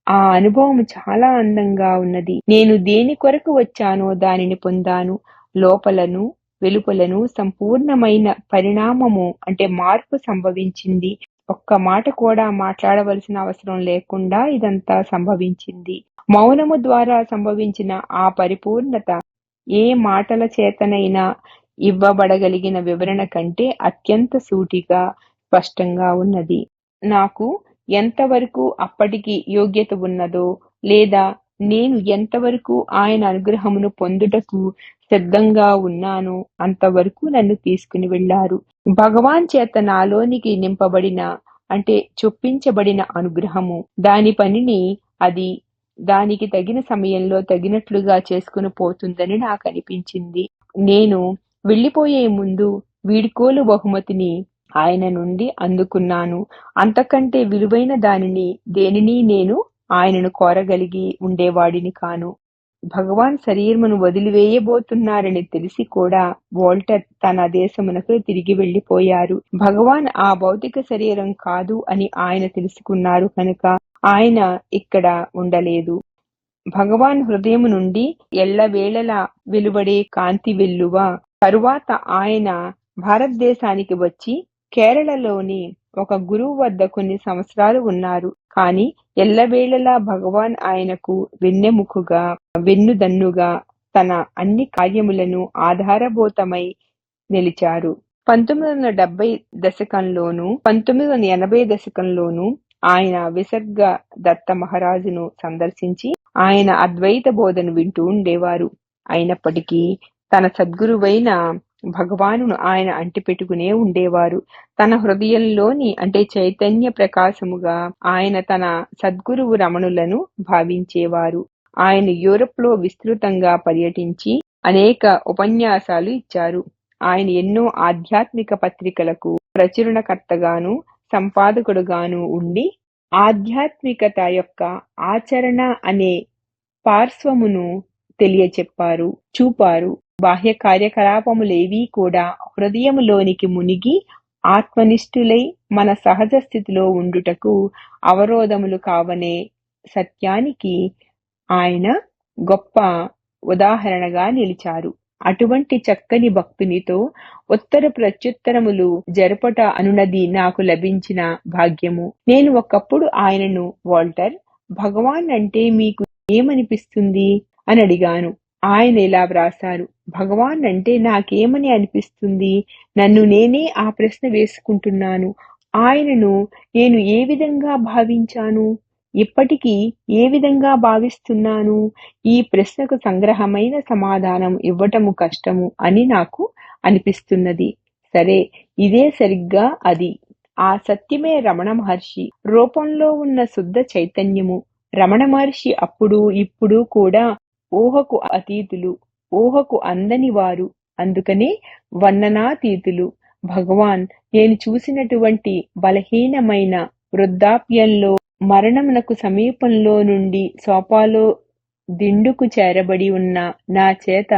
ఆ అనుభవం చాలా అందంగా ఉన్నది. నేను దేని కొరకు వచ్చానో దానిని పొందాను. లోపలను వెలుపలను సంపూర్ణమైన పరిణామము అంటే మార్పు సంభవించింది. ఒక్క మాట కూడా మాట్లాడవలసిన అవసరం లేకుండా ఇదంతా సంభవించింది. మౌనము ద్వారా సంభవించిన ఆ పరిపూర్ణత ఏ మాటల చేతనైనా ఇవ్వబడగలిగిన వివరణ కంటే అత్యంత సూటిగా స్పష్టంగా ఉన్నది. నాకు ఎంతవరకు అప్పటికి యోగ్యత ఉన్నదో లేదా నేను ఎంతవరకు ఆయన అనుగ్రహమును పొందుటకు సిద్ధంగా ఉన్నానో అంతవరకు నన్ను తీసుకుని వెళ్లారు. భగవాన్ చేత నాలోనికి నింపబడిన అంటే చొప్పించబడిన అనుగ్రహము దాని పనిని అది దానికి తగిన సమయంలో తగినట్లుగా చేసుకుని పోతుందని నాకు అనిపించింది. నేను వెళ్లిపోయే ముందు వీడ్కోలు బహుమతిని ఆయన నుండి అందుకున్నాను. అంతకంటే విలువైన దేనిని నేను ఆయనను కోరగలిగి ఉండేవాడిని కాను. భగవాన్ శరీరమును వదిలివేయబోతున్నారని తెలిసి కూడా వోల్టర్ తన దేశమునకు తిరిగి వెళ్లిపోయారు. భగవాన్ ఆ భౌతిక శరీరం కాదు అని ఆయన తెలుసుకున్నారు కనుక ఆయన ఇక్కడ ఉండలేదు. భగవాన్ హృదయము నుండి ఎల్లవేళలా వెలువడే కాంతి వెల్లువ తరువాత ఆయన భారతదేశానికి వచ్చి కేరళలోని ఒక గురువు వద్ద కొన్ని సంవత్సరాలు ఉన్నారు. కానీ ఎల్లవేళలా భగవాన్ ఆయనకు వెన్నెముకగా వెన్నుదన్నుగా తన అన్ని కార్యములను ఆధారభూతమై నిలిచారు. 1970 దశకంలోను 1980 దశకంలోను ఆయన విసర్గ దత్త మహారాజును సందర్శించి ఆయన అద్వైత బోధను వింటూ ఉండేవారు. అయినప్పటికీ తన సద్గురువైన భగవానును ఆయన అంటిపెట్టుకునే ఉండేవారు. తన హృదయంలోని అంటే చైతన్య ప్రకాశముగా ఆయన తన సద్గురువు రమణులను భావించేవారు. ఆయన యూరప్లో విస్తృతంగా పర్యటించి అనేక ఉపన్యాసాలు ఇచ్చారు. ఆయన ఎన్నో ఆధ్యాత్మిక పత్రికలకు ప్రచురణకర్తగాను సంపాదకుడుగాను ఉండి ఆధ్యాత్మికత యొక్క ఆచరణ అనే పార్శ్వమును తెలియచెప్పారు, చూపారు. బాహ్య కార్యకలాపములేవీ కూడా హృదయములోనికి మునిగి ఆత్మనిష్ఠులై మన సహజ స్థితిలో ఉండుటకు అవరోధములు కావనే సత్యానికి ఆయన గొప్ప ఉదాహరణగా నిలిచారు. అటువంటి చక్కని భక్తునితో ఉత్తర ప్రత్యుత్తరములు జరుపట అనునది నాకు లభించిన భాగ్యము. నేను ఒకప్పుడు ఆయనను, వాల్టర్, భగవాన్ అంటే మీకు ఏమనిపిస్తుంది అని అడిగాను. ఆయన ఇలా వ్రాసారు: భగవాన్ అంటే నాకేమని అనిపిస్తుంది? నన్ను నేనే ఆ ప్రశ్న వేసుకుంటున్నాను. ఆయనను నేను ఏ విధంగా భావించాను, ఇప్పటికీ ఏ విధంగా భావిస్తున్నాను? ఈ ప్రశ్నకు సంగ్రహమైన సమాధానం ఇవ్వటము కష్టము అని నాకు అనిపిస్తున్నది. సరే, ఇదే సరిగ్గా అది. ఆ సత్యమే రమణ మహర్షి రూపంలో ఉన్న శుద్ధ చైతన్యము. రమణ మహర్షి అప్పుడు ఇప్పుడు కూడా ఊహకు అతీతులు, ఊహకు అందని వారు, అందుకనే వర్ణనాతీతులు. భగవాన్ నేను చూసినటువంటి బలహీనమైన వృద్ధాప్యంలో మరణమునకు సమీపంలో నుండి సోపాలో దిండుకు చేరబడి ఉన్న నా చేత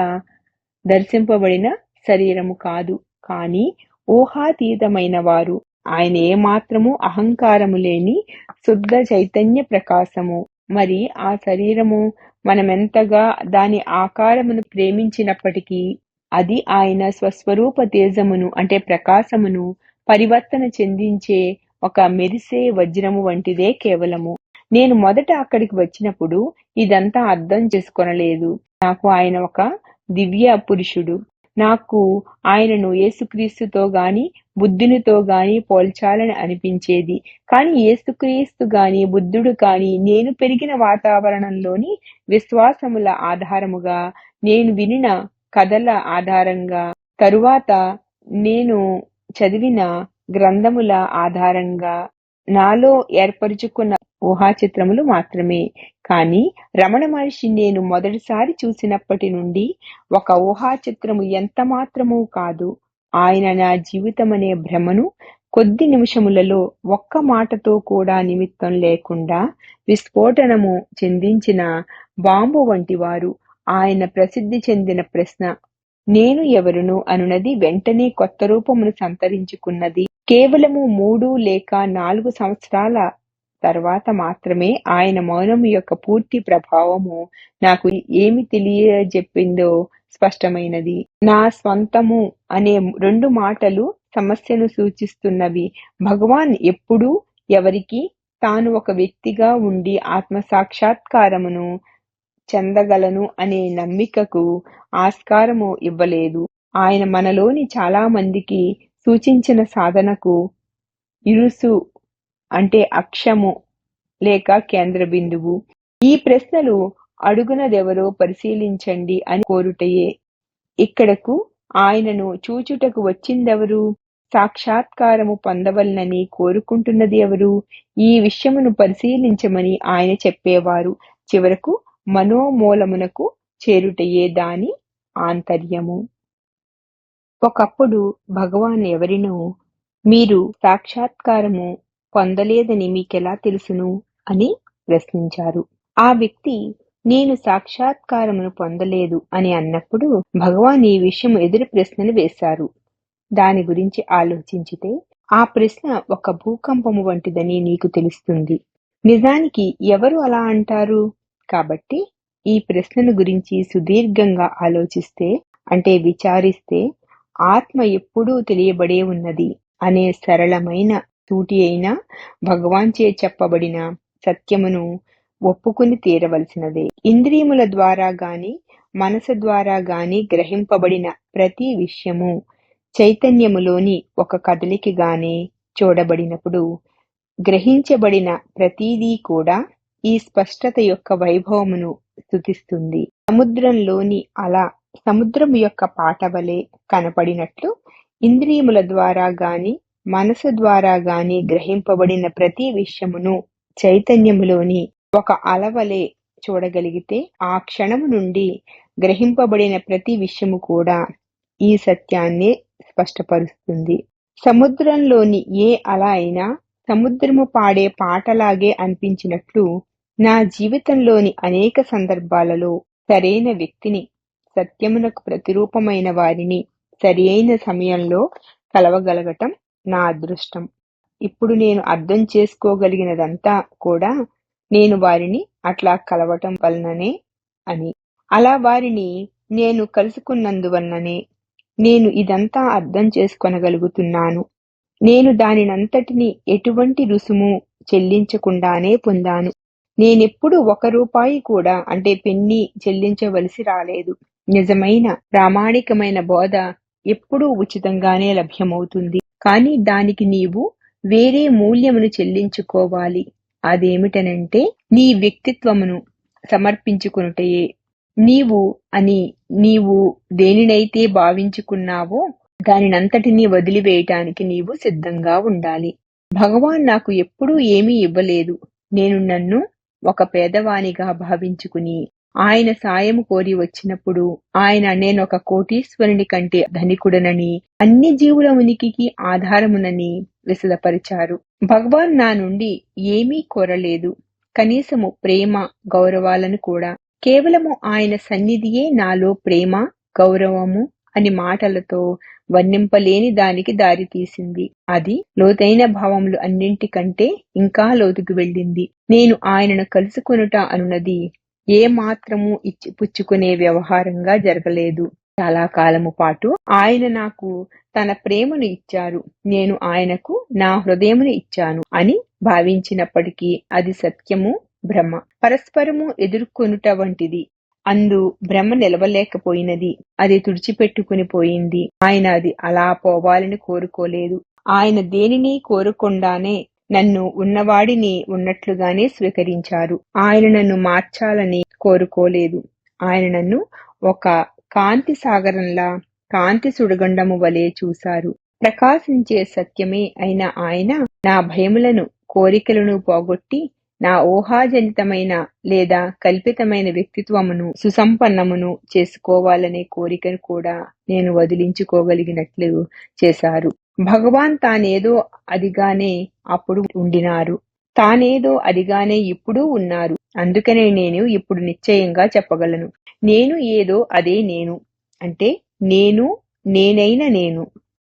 దర్శింపబడిన శరీరము కాదు, కాని ఊహాతీతమైన వారు. ఆయన ఏమాత్రము అహంకారము లేని శుద్ధ చైతన్య ప్రకాశము. మరి ఆ శరీరము మనమెంతగా దాని ఆకారమును ప్రేమించినప్పటికీ అది ఆయన స్వస్వరూప తేజమును అంటే ప్రకాశమును పరివర్తన చెందించే ఒక మెరిసే వజ్రము వంటిదే కేవలము. నేను మొదట అక్కడికి వచ్చినప్పుడు ఇదంతా అర్థం చేసుకొనలేదు. నాకు ఆయన ఒక దివ్య పురుషుడు. నాకు ఆయనను యేసుక్రీస్తుతో గాని బుద్ధునితో గాని పోల్చాలని అనిపించేది. కానీ యేసుక్రీస్తు గాని బుద్ధుడు కాని నేను పెరిగిన వాతావరణంలోని విశ్వాసముల ఆధారముగా, నేను వినిన కథల ఆధారంగా, తరువాత నేను చదివిన గ్రంథముల ఆధారంగా నాలో ఏర్పరుచుకున్న ఊహాచిత్రములు మాత్రమే. కానీ రమణ మహర్షి నేను మొదటిసారి చూసినప్పటి నుండి ఒక ఊహాచిత్రము ఎంత మాత్రమూ కాదు. ఆయన నా జీవితమనే భ్రమను కొద్ది నిమిషములలో ఒక్క మాటతో కూడా నిమిత్తం లేకుండా విస్ఫోటనము చెందించిన బాంబు వంటివారు. ఆయన ప్రసిద్ధి చెందిన ప్రశ్న నేను ఎవరును అనునది వెంటనే కొత్త రూపమును సంతరించుకున్నది. కేవలము 3 లేక 4 సంవత్సరాల తర్వాత మాత్రమే ఆయన మౌనము యొక్క పూర్తి ప్రభావము నాకు ఏమి తెలియజెప్పిందో స్పష్టమైనది. నా స్వంతము అనే 2 మాటలు సమస్యను సూచిస్తున్నవి. భగవాన్ ఎప్పుడూ ఎవరికి తాను ఒక వ్యక్తిగా ఉండి ఆత్మ సాక్షాత్కారమును చెందగలను అనే నమ్మికకు ఆస్కారము ఇవ్వలేదు. ఆయన మనలోని చాలా మందికి సూచించిన సాధనకు ఇరుసు అంటే అక్షము లేక కేంద్ర బిందువు. ఈ ప్రశ్నలు అడుగునదెవరో పరిశీలించండి అని కోరుటయే. ఇక్కడకు ఆయనను చూచుటకు వచ్చిందెవరు? సాక్షాత్కారము పొందవలనని కోరుకుంటున్నది ఎవరు? ఈ విషయమును పరిశీలించమని ఆయన చెప్పేవారు. చివరకు మనోమూలమునకు చేరుటయే దాని ఆంతర్యము. ఒకప్పుడు భగవాన్ ఎవరినో మీరు సాక్షాత్కారము పొందలేదని మీకెలా తెలుసును అని ప్రశ్నించారు. ఆ వ్యక్తి నేను సాక్షాత్కారమును పొందలేదు అని అన్నప్పుడు భగవాన్ ఈ విషయం ఎదురు ప్రశ్నలు వేశారు. దాని గురించి ఆలోచించితే ఆ ప్రశ్న ఒక భూకంపము వంటిదని నీకు తెలుస్తుంది. నిజానికి ఎవరు అలా అంటారు? కాబట్టి ఈ ప్రశ్నను గురించి సుదీర్ఘంగా ఆలోచిస్తే అంటే విచారిస్తే ఆత్మ ఎప్పుడూ తెలియబడే ఉన్నది అనే సరళమైన సూటి అయిన భగవాన్చే చెప్పబడిన సత్యమును ఒప్పుకుని తీరవలసినదే. ఇంద్రియముల ద్వారా గాని మనసు ద్వారా గాని గ్రహింపబడిన ప్రతి విషయము చైతన్యములోని ఒక కదలికగానే చూడబడినప్పుడు గ్రహించబడిన ప్రతిదీ కూడా ఈ స్పష్టత యొక్క వైభవమును స్తుతిస్తుంది. సముద్రంలోని అల సముద్రము యొక్క పాట వలె కనపడినట్లు ఇంద్రియముల ద్వారా గాని మనసు ద్వారా గాని గ్రహింపబడిన ప్రతి విషయమును చైతన్యములోని ఒక అలవలే చూడగలిగితే ఆ క్షణము నుండి గ్రహింపబడిన ప్రతి విషయము కూడా ఈ సత్యాన్నే స్పష్టపరుస్తుంది. సముద్రంలోని ఏ అల అయినా సముద్రము పాడే పాటలాగే అనిపించినట్లు నా జీవితంలోని అనేక సందర్భాలలో సరైన వ్యక్తిని, సత్యమునకు ప్రతిరూపమైన వారిని సరియైన సమయంలో కలవగలగటం నా అదృష్టం. ఇప్పుడు నేను అర్థం చేసుకోగలిగినదంతా కూడా నేను వారిని అట్లా కలవటం వలననే అని. అలా వారిని నేను కలుసుకున్నందువలననే నేను ఇదంతా అర్థం చేసుకొనగలుగుతున్నాను. నేను దానినంతటినీ ఎటువంటి రుసుము చెల్లించకుండానే పొందాను. నేనెప్పుడు ₹1 కూడా అంటే పెన్నీ చెల్లించవలసి రాలేదు. నిజమైన ప్రామాణికమైన బోధ ఎప్పుడూ ఉచితంగానే లభ్యమవుతుంది. కానీ దానికి నీవు వేరే మూల్యమును చెల్లించుకోవాలి. అదేమిటనంటే నీ వ్యక్తిత్వమును సమర్పించుకొనుటయే. నీవు దేనినైతే భావించుకున్నావో దానినంతటినీ వదిలివేయటానికి నీవు సిద్ధంగా ఉండాలి. భగవాన్ నాకు ఎప్పుడూ ఏమీ ఇవ్వలేదు. నేను నన్ను ఒక పేదవానిగా భావించుకుని ఆయన సాయము కోరి వచ్చినప్పుడు ఆయన నేనొక కోటీశ్వరుని కంటే ధనికుడనని, అన్ని జీవుల ఉనికికి ఆధారమునని విశదపరిచారు. భగవాన్ నా నుండి ఏమీ కోరలేదు. కనీసము ప్రేమ, గౌరవాలను కూడా. కేవలము ఆయన సన్నిధియే నాలో ప్రేమ, గౌరవము అని మాటలతో వర్ణింపలేని దానికి దారి తీసింది. అది లోతైన భావములు అన్నింటికంటే ఇంకా లోతుకు వెళ్ళింది. నేను ఆయనను కలుసుకొనుట అనున్నది ఏ మాత్రము ఇచ్చి పుచ్చుకునే వ్యవహారంగా జరగలేదు. చాలా కాలము పాటు ఆయన నాకు తన ప్రేమను ఇచ్చారు, నేను ఆయనకు నా హృదయమును ఇచ్చాను అని భావించినప్పటికీ అది సత్యము, భ్రమ. పరస్పరము ఎదుర్కొనుట వంటిది. అందు భ్రమ నిలవలేకపోయినది. అది తుడిచిపెట్టుకుని పోయింది. ఆయన అది అలా పోవాలని కోరుకోలేదు. ఆయన దేనిని కోరుకుండానే నన్ను ఉన్నవాడిని ఉన్నట్లుగానే స్వీకరించారు. ఆయన నన్ను మార్చాలని కోరుకోలేదు. ఆయన నన్ను ఒక కాంతి సాగరంలా, కాంతి సుడిగుండము వలె చూశారు. ప్రకాశించే సత్యమే అయిన ఆయన నా భయములను, కోరికలను పోగొట్టి నా ఊహాజనితమైన లేదా కల్పితమైన వ్యక్తిత్వమును సుసంపన్నమును చేసుకోవాలనే కోరికను కూడా నేను వదిలించుకోగలిగినట్లు చేశారు. భగవాన్ తానేదో అదిగానే అప్పుడు ఉండినారు, తానేదో అదిగానే ఇప్పుడు ఉన్నారు. అందుకనే నేను ఇప్పుడు నిశ్చయంగా చెప్పగలను, నేను ఏదో అదే నేను. అంటే నేను, నేనైన నేను.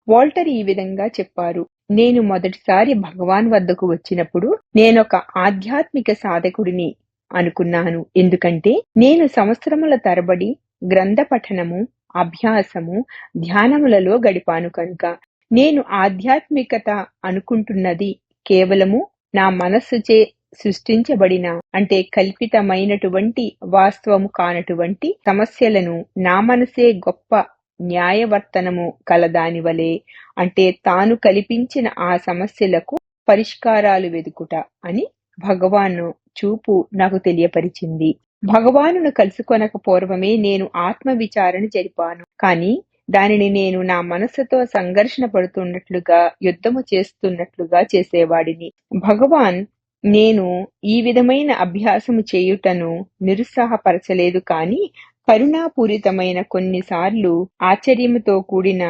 వాల్టర్ ఈ విధంగా చెప్పారు: నేను మొదటిసారి భగవాన్ వద్దకు వచ్చినప్పుడు నేనొక ఆధ్యాత్మిక సాధకుడిని అనుకున్నాను. ఎందుకంటే నేను సంవత్సరముల తరబడి గ్రంథ పఠనము, అభ్యాసము, ధ్యానములలో గడిపాను కనుక. నేను ఆధ్యాత్మికత అనుకుంటున్నది కేవలము నా మనస్సుచే సృష్టించబడిన, అంటే కల్పితమైనటువంటి, వాస్తవము కానటువంటి సమస్యలను నా మనసే గొప్ప న్యాయవర్తనము కలదాని వలె, అంటే తాను కల్పించిన ఆ సమస్యలకు పరిష్కారాలు వెదుకుట అని భగవాను చూపు నాకు తెలియపరిచింది. భగవానును కలుసుకొనక పూర్వమే నేను ఆత్మ విచారణ జరిపాను. కానీ దానిని నేను నా మనస్సుతో సంఘర్షణ పడుతున్నట్లుగా, యుద్ధము చేస్తున్నట్లుగా చేసేవాడిని. భగవాన్ నేను ఈ విధమైన అభ్యాసము చేయుటను నిరుత్సాహపరచలేదు. కానీ కరుణాపూరితమైన కొన్నిసార్లు ఆశ్చర్యముతో కూడిన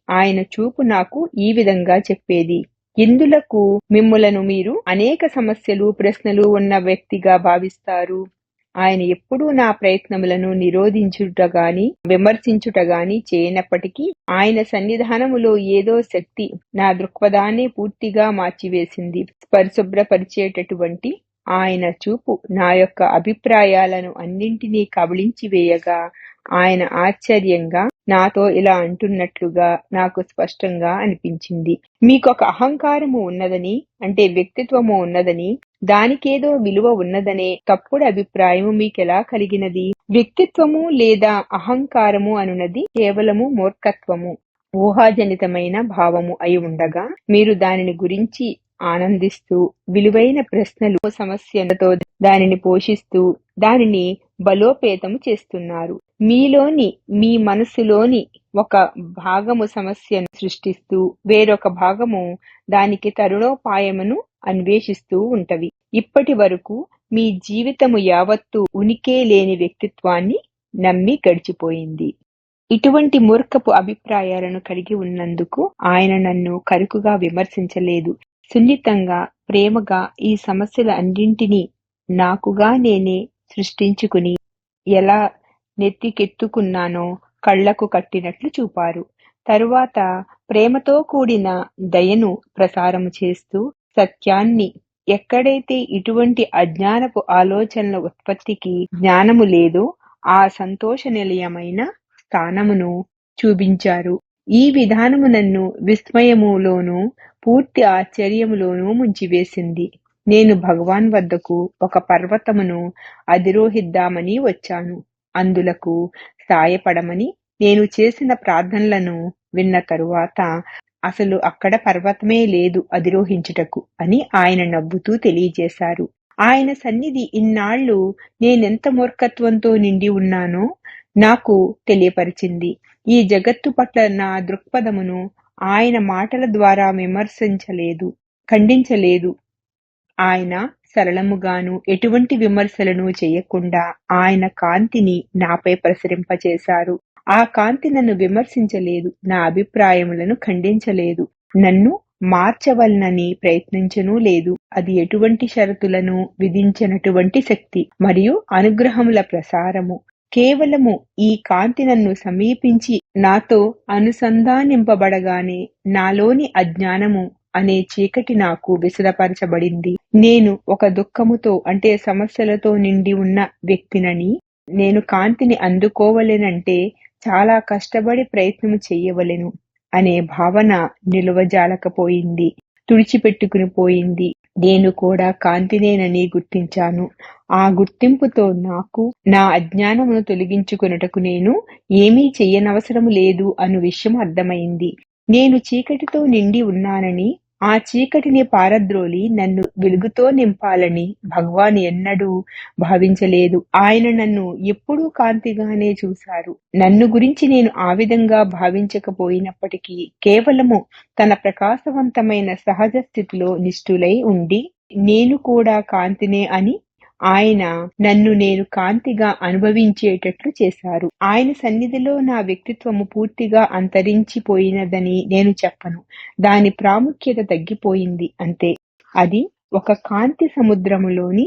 ఆయన చూపు నాకు ఈ విధంగా చెప్పేది: ఎందులకు మిమ్ములను మీరు అనేక సమస్యలు, ప్రశ్నలు ఉన్న వ్యక్తిగా భావిస్తారు? ఆయన ఎప్పుడూ నా ప్రయత్నములను నిరోధించుట గాని విమర్శించుట గాని చేయనప్పటికీ ఆయన సన్నిధానములో ఏదో శక్తి నా దృక్పథాన్ని పూర్తిగా మార్చివేసింది. పరిశుభ్రపరిచేటటువంటి ఆయన చూపు నా యొక్క అభిప్రాయాలను అన్నింటినీ కబళించి వేయగా ఆయన ఆశ్చర్యంగా నాతో ఇలా అంటున్నట్లుగా నాకు స్పష్టంగా అనిపించింది: మీకొక అహంకారము ఉన్నదని, అంటే వ్యక్తిత్వము ఉన్నదని, దానికేదో విలువ ఉన్నదనే తప్పుడు అభిప్రాయము మీకెలా కలిగినది? వ్యక్తిత్వము లేదా అహంకారము అనున్నది కేవలము మూర్ఖత్వము, ఊహాజనితమైన భావము అయి ఉండగా మీరు దానిని గురించి ఆనందిస్తూ విలువైన ప్రశ్నలు, సమస్యలతో దానిని పోషిస్తూ దానిని బలోపేతము చేస్తున్నారు. మీ మనసులోని ఒక భాగము సమస్యను సృష్టిస్తూ వేరొక భాగము దానికి తరుణోపాయమును అన్వేషిస్తూ ఉంటవి. ఇప్పటి వరకు మీ జీవితము యావత్తూ ఉనికే లేని వ్యక్తిత్వాన్ని నమ్మి గడిచిపోయింది. ఇటువంటి మూర్ఖపు అభిప్రాయాలను కలిగి ఉన్నందుకు ఆయన నన్ను కరుకుగా విమర్శించలేదు. సున్నితంగా, ప్రేమగా ఈ సమస్యల అన్నింటినీ నాకుగా నేనే సృష్టించుకుని ఎలా నెత్తికెత్తుకున్నానో కళ్లకు కట్టినట్లు చూపారు. తరువాత ప్రేమతో కూడిన దయను ప్రసారము చేస్తూ సత్యాన్ని, ఎక్కడైతే ఇటువంటి అజ్ఞానపు ఆలోచనల ఉత్పత్తికి జ్ఞానము లేదో ఆ సంతోష నిలయమైన స్థానమును చూపించారు. ఈ విధానము నన్ను విస్మయములోనూ పూర్తి ఆశ్చర్యములోనూ ముంచివేసింది. నేను భగవాన్ వద్దకు ఒక పర్వతమును అధిరోహిద్దామని వచ్చాను. అందులకు సాయపడమని నేను చేసిన ప్రార్థనలను విన్న తరువాత అసలు అక్కడ పర్వతమే లేదు అధిరోహించుటకు అని ఆయన నవ్వుతూ తెలియజేశారు. ఆయన సన్నిధి ఇన్నాళ్లు నేనెంత మూర్ఖత్వంతో నిండి ఉన్నానో నాకు తెలియపరిచింది. ఈ జగత్తు పట్ల నా దృక్పథమును ఆయన మాటల ద్వారా విమర్శించలేదు, ఖండించలేదు. ఆయన సరళముగాను ఎటువంటి విమర్శలను చేయకుండా ఆయన కాంతిని నాపై ప్రసరింపచేశారు. ఆ కాంతి నన్ను విమర్శించలేదు, నా అభిప్రాయములను ఖండించలేదు, నన్ను మార్చవలనని ప్రయత్నించనూ లేదు. అది ఎటువంటి షరతులను విధించినటువంటి శక్తి మరియు అనుగ్రహముల ప్రసారము. కేవలము ఈ కాంతి నన్ను సమీపించి నాతో అనుసంధానింపబడగానే నాలోని అజ్ఞానము అనే చీకటి నాకు విశదపరచబడింది. నేను ఒక దుఃఖముతో అంటే సమస్యలతో నిండి ఉన్న వ్యక్తినని, నేను కాంతిని అందుకోవలెనంటే చాలా కష్టపడి ప్రయత్నము చెయ్యవలెను అనే భావన నిలువజాలకపోయింది, తుడిచిపెట్టుకుని పోయింది. నేను కూడా కాంతినేనని గుర్తించాను. ఆ గుర్తింపుతో నాకు నా అజ్ఞానమును తొలగించుకొనుటకు నేను ఏమీ చెయ్యనవసరము లేదు అను విషయం అర్థమైంది. నేను చీకటితో నిండి ఉన్నానని, ఆ చీకటిని పారద్రోలి నన్ను వెలుగుతో నింపాలని భగవాన్ ఎన్నడూ భావించలేదు. ఆయన నన్ను ఎప్పుడూ కాంతిగానే చూశారు. నన్ను గురించి నేను ఆ విధంగా భావించకపోయినప్పటికీ కేవలము తన ప్రకాశవంతమైన సహజ స్థితిలో నిష్ఠులై ఉండి నేను కూడా కాంతినే అని ఆయన నన్ను నేను కాంతిగా అనుభవించేటట్లు చేశారు. ఆయన సన్నిధిలో నా వ్యక్తిత్వము పూర్తిగా అంతరించిపోయినదని నేను చెప్పను. దాని ప్రాముఖ్యత తగ్గిపోయింది అంతే. అది ఒక కాంతి సముద్రములోని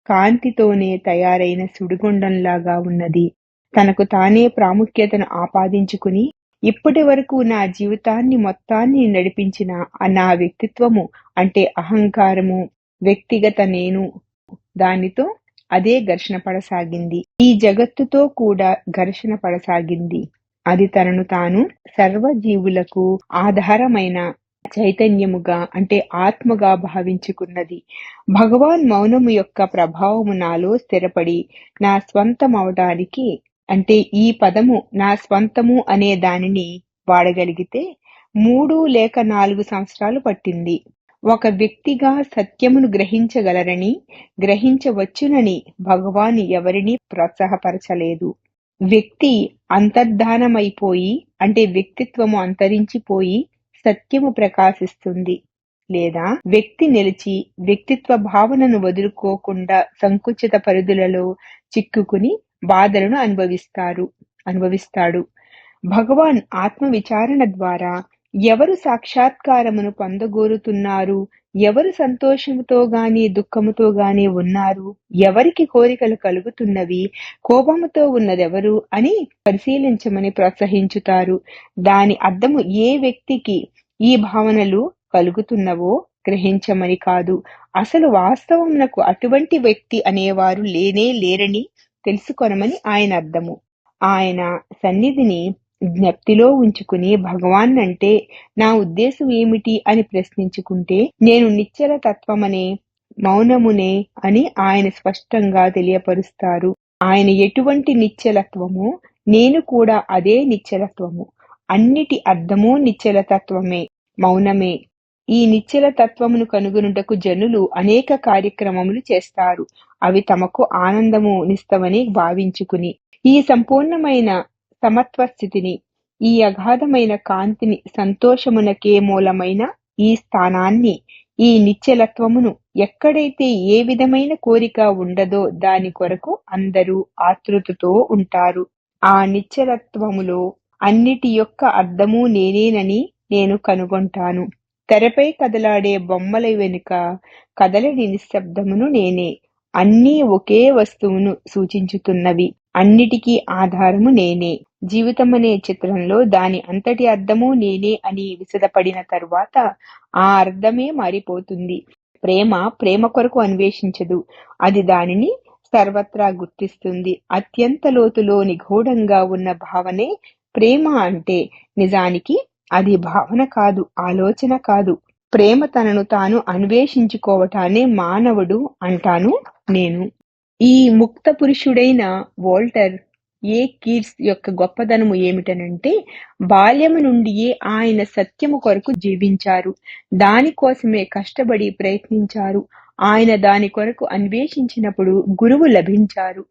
కాంతితోనే తయారైన సుడిగుండంలాగా ఉన్నది. తనకు తానే ప్రాముఖ్యతను ఆపాదించుకుని ఇప్పటి వరకు నా జీవితాన్ని మొత్తాన్ని నడిపించిన నా వ్యక్తిత్వము అంటే అహంకారము, వ్యక్తిగత నేను, దానితో అదే ఘర్షణ పడసాగింది. ఈ జగత్తుతో కూడా ఘర్షణ పడసాగింది. అది తనను తాను సర్వజీవులకు ఆధారమైన చైతన్యముగా అంటే ఆత్మగా భావించుకున్నది. భగవాన్ మౌనము యొక్క ప్రభావము నాలో స్థిరపడి నా స్వంతమవడానికి అంటే ఈ పదము నా స్వంతము అనే దానిని వాడగలిగితే 3 లేక 4 సంవత్సరాలు పట్టింది. ఒక వ్యక్తిగా సత్యమును గ్రహించగలరని, గ్రహించవచ్చునని భగవాన్ ఎవరినీ ప్రోత్సాహపరచలేదు. వ్యక్తి అంతర్ధానమైపోయి అంటే వ్యక్తిత్వము అంతరించిపోయి సత్యము ప్రకాశిస్తుంది. లేదా వ్యక్తి నిలిచి వ్యక్తిత్వ భావనను వదులుకోకుండా సంకుచిత పరిధులలో చిక్కుకుని బాధలను అనుభవిస్తాడు. భగవాన్ ఆత్మ విచారణ ద్వారా ఎవరు సాక్షాత్కారమును పొందగోరుతున్నారు, ఎవరు సంతోషముతో గాని దుఃఖముతో గాని ఉన్నారు, ఎవరికి కోరికలు కలుగుతున్నవి, కోపముతో ఉన్నదెవరు అని పరిశీలించమని ప్రోత్సహించుతారు. దాని అర్థము ఏ వ్యక్తికి ఈ భావనలు కలుగుతున్నవో గ్రహించమని కాదు. అసలు వాస్తవమునకు అటువంటి వ్యక్తి అనేవారు లేనే లేరని తెలుసుకొనమని ఆయన అర్థము. ఆయన సన్నిధిని జ్ఞప్తిలో ఉంచుకుని భగవాన్ అంటే నా ఉద్దేశం ఏమిటి అని ప్రశ్నించుకుంటే నేను నిశ్చల తత్వమనే, మౌనమునే అని ఆయన స్పష్టంగా తెలియపరుస్తారు. ఆయన ఎటువంటి నిశ్చలత్వమో నేను కూడా అదే నిశ్చలత్వము. అన్నిటి అర్థము నిశ్చలతత్వమే, మౌనమే. ఈ నిశ్చల తత్వమును కనుగొనుటకు జనులు అనేక కార్యక్రమములు చేస్తారు. అవి తమకు ఆనందము నిస్తవని భావించుకుని ఈ సంపూర్ణమైన సమత్వ స్థితిని, ఈ అగాధమైన కాంతిని, సంతోషమునకే మూలమైన ఈ స్థానాన్ని, ఈ నిశ్చలత్వమును ఎక్కడైతే ఏ విధమైన కోరిక ఉండదో దాని కొరకు అందరూ ఆతృతతో ఉంటారు. ఆ నిశ్చలత్వములో అన్నిటి యొక్క అర్థమూ నేనేనని నేను కనుగొంటాను. తెరపై కదలాడే బొమ్మల వెనుక కదలని నిశ్శబ్దమును నేనే. అన్నీ ఒకే వస్తువును సూచించుతున్నవి. అన్నిటికీ ఆధారము నేనే. జీవితమనే చిత్రంలో దాని అంతటి అర్థమూ నేనే అని విశదపడిన తరువాత ఆ అర్థమే మారిపోతుంది. ప్రేమ ప్రేమ కొరకు అన్వేషించదు. అది దానిని సర్వత్రా గుర్తిస్తుంది. అత్యంత లోతులో నిగూఢంగా ఉన్న భావనే ప్రేమ అంటే. నిజానికి అది భావన కాదు, ఆలోచన కాదు. ప్రేమ తనను తాను అన్వేషించుకోవటాన్నే మానవుడు అంటాను నేను. ఈ ముక్త పురుషుడైన వోల్టర్ ఏ. కీట్స్ యొక్క గొప్పదనము ఏమిటనంటే, బాల్యము నుండియే ఆయన సత్యము కొరకు జీవించారు. దానికోసమే కష్టపడి ప్రయత్నించారు. ఆయన దాని కొరకు అన్వేషించినప్పుడు గురువు లభించారు.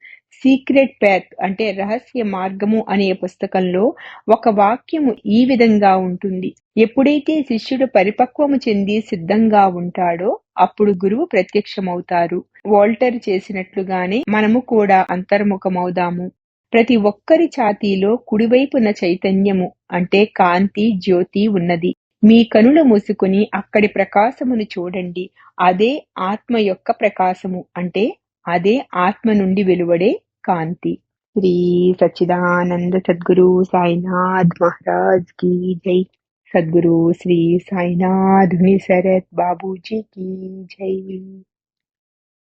సీక్రెట్ పాత్ అంటే రహస్య మార్గము అనే పుస్తకంలో ఒక వాక్యము ఈ విధంగా ఉంటుంది: ఎప్పుడైతే శిష్యుడు పరిపక్వము చెంది సిద్ధంగా ఉంటాడో అప్పుడు గురువు ప్రత్యక్షమవుతారు. వోల్టర్ చేసినట్లుగానే మనము కూడా అంతర్ముఖమవుదాము. ప్రతి ఒక్కరి ఛాతీలో కుడివైపున చైతన్యము అంటే కాంతి, జ్యోతి ఉన్నది. మీ కనులు మూసుకుని అక్కడి ప్రకాశమును చూడండి. అదే ఆత్మ యొక్క ప్రకాశము అంటే అదే ఆత్మ నుండి వెలువడే కాంతి. శ్రీ సచ్చిదానంద సద్గురు సాయినాథ్ మహారాజ్ की जय. सद्गुरु श्री साईनाथ मुनि शरत बाबूजी की जय.